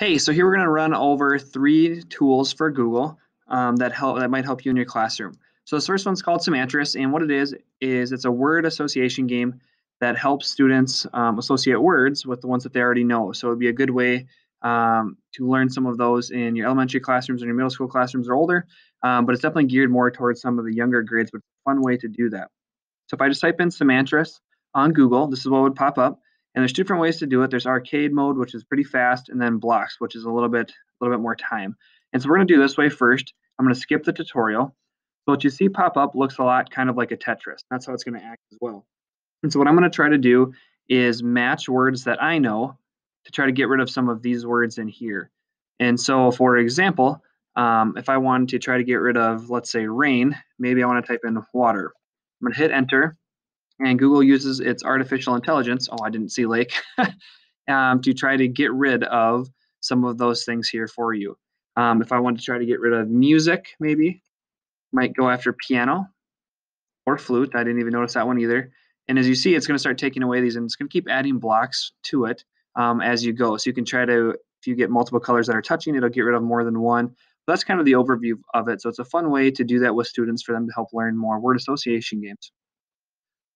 Hey, so here we're going to run over 3 tools for Google that might help you in your classroom. So this first one's called Semantris, and what it is it's a word association game that helps students associate words with the ones that they already know. So it'd be a good way to learn some of those in your elementary classrooms and your middle school classrooms or older, but it's definitely geared more towards some of the younger grades, but it's a fun way to do that. So if I just type in Semantris on Google, this is what would pop up. And there's 2 different ways to do it. There's arcade mode, which is pretty fast, and then blocks, which is a little bit more time. And so we're going to do this way first. I'm going to skip the tutorial. So what you see pop up looks a lot kind of like a Tetris. That's how it's going to act as well. And so what I'm going to try to do is match words that I know to try to get rid of some of these words in here. And so, for example, if I wanted to try to get rid of, let's say, rain, maybe I want to type in water. I'm going to hit enter, and Google uses its artificial intelligence. Oh, I didn't see lake. To try to get rid of some of those things here for you. If I want to try to get rid of music, maybe might go after piano or flute. I didn't even notice that one either. And as you see, it's going to start taking away these, and it's going to keep adding blocks to it as you go. So you can try to, if you get multiple colors that are touching, it'll get rid of more than one. But that's kind of the overview of it. So it's a fun way to do that with students for them to help learn more word association games.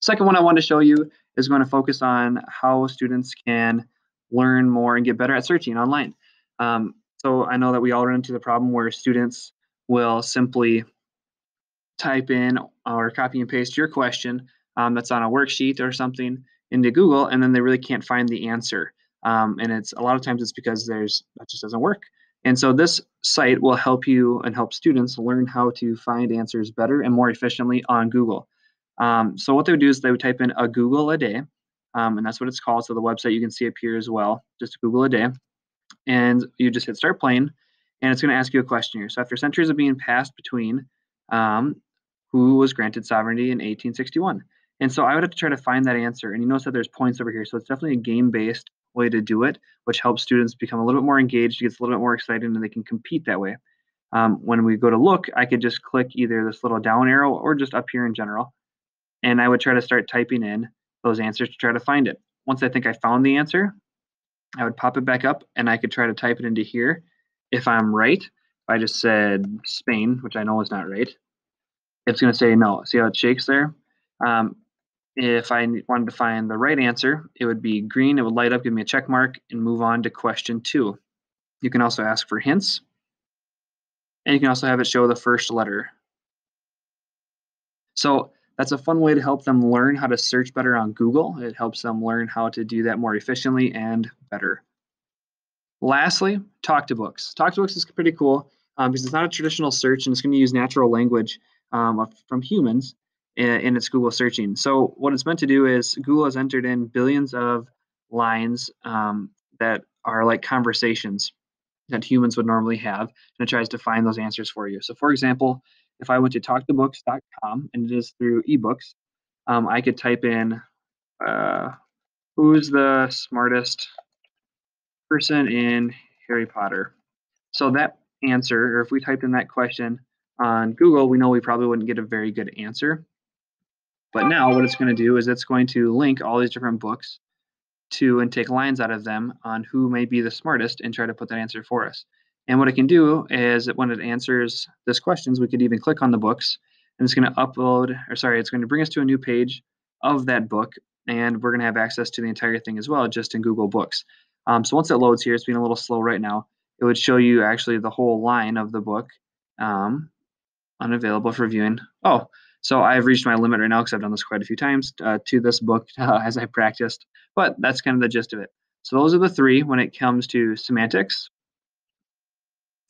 Second one I want to show you is going to focus on how students can learn more and get better at searching online. So I know that we all run into the problem where students will simply type in or copy and paste your question that's on a worksheet or something into Google, and then they really can't find the answer. And it's a lot of times it's because that just doesn't work. And so this site will help you and help students learn how to find answers better and more efficiently on Google. So what they would do is they would type in a Google a day, and that's what it's called. So the website you can see up here as well, just Google a day. And you just hit start playing, and it's going to ask you a question here. So after centuries of being passed between, who was granted sovereignty in 1861? And so I would have to try to find that answer. And you notice that there's points over here. So it's definitely a game-based way to do it, which helps students become a little bit more engaged, gets a little bit more excited, and they can compete that way. When we go to look, I could just click either this little down arrow or just up here in general. And I would try to start typing in those answers to try to find it. Once I think I found the answer, I would pop it back up, and I could try to type it into here. If I'm right, if I just said Spain, which I know is not right, it's going to say no. See how it shakes there? If I wanted to find the right answer, it would be green. It would light up, give me a check mark, and move on to question 2. You can also ask for hints, and you can also have it show the first letter. So that's a fun way to help them learn how to search better on Google. It helps them learn how to do that more efficiently and better. Lastly, Talk to Books. Talk to Books is pretty cool because it's not a traditional search, and it's going to use natural language from humans in its Google searching. So what it's meant to do is Google has entered in billions of lines that are like conversations that humans would normally have, and it tries to find those answers for you. So for example, if I went to talktobooks.com, and it is through ebooks, I could type in who's the smartest person in Harry Potter. So that answer, or if we typed in that question on Google, we know we probably wouldn't get a very good answer. But now what it's going to do is it's going to link all these different books to and take lines out of them on who may be the smartest and try to put that answer for us. And what it can do is that when it answers this questions, we could even click on the books, and it's going to it's going to bring us to a new page of that book, and we're going to have access to the entire thing as well, just in Google Books. So once it loads here, it's being a little slow right now. It would show you actually the whole line of the book, unavailable for viewing. Oh, so I've reached my limit right now because I've done this quite a few times to this book as I practiced, but that's kind of the gist of it. So those are the 3 when it comes to semantics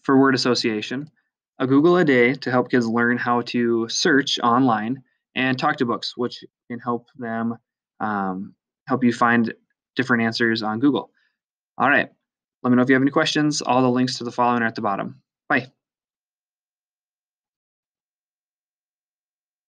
for word association, a Google a day to help kids learn how to search online, and Talk to Books, which can help them help you find different answers on Google. All right, let me know if you have any questions. All the links to the following are at the bottom. Bye.